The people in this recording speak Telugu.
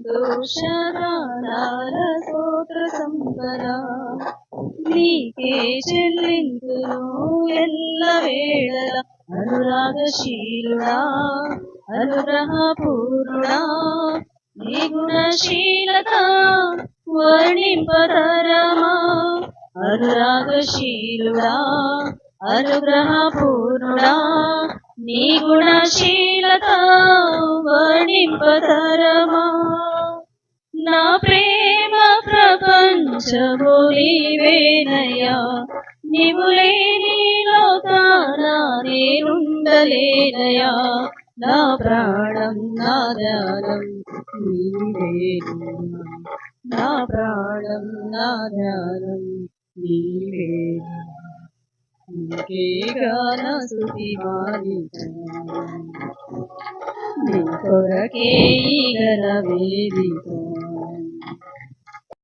సంతోషగానాల స్తోత్ర సంపద నీకే చెల్లింతును ఎల్ల వేళల అనురాగశీలుడా అనుగ్రహపూర్ణుడా నీ గుణశీలత వర్ణింపతరమా అనురాగశీలుడా అనుగ్రహపూర్ణుడా నీ గుణశీలత వర్ణింపతరమా నా ప్రేమ ప్రపంచము నీవేనయ్యా నీవు లేని లోకాన నేనుండలేనయ్యా నా ప్రాణం నా ధ్యానం నీవేనయ్యా నా ప్రాణం నా ధ్యానం నీవేనయ్యా నీకే గాన స్తుతి మాలిక నీ కొరకే ఈ ఘన వేదిక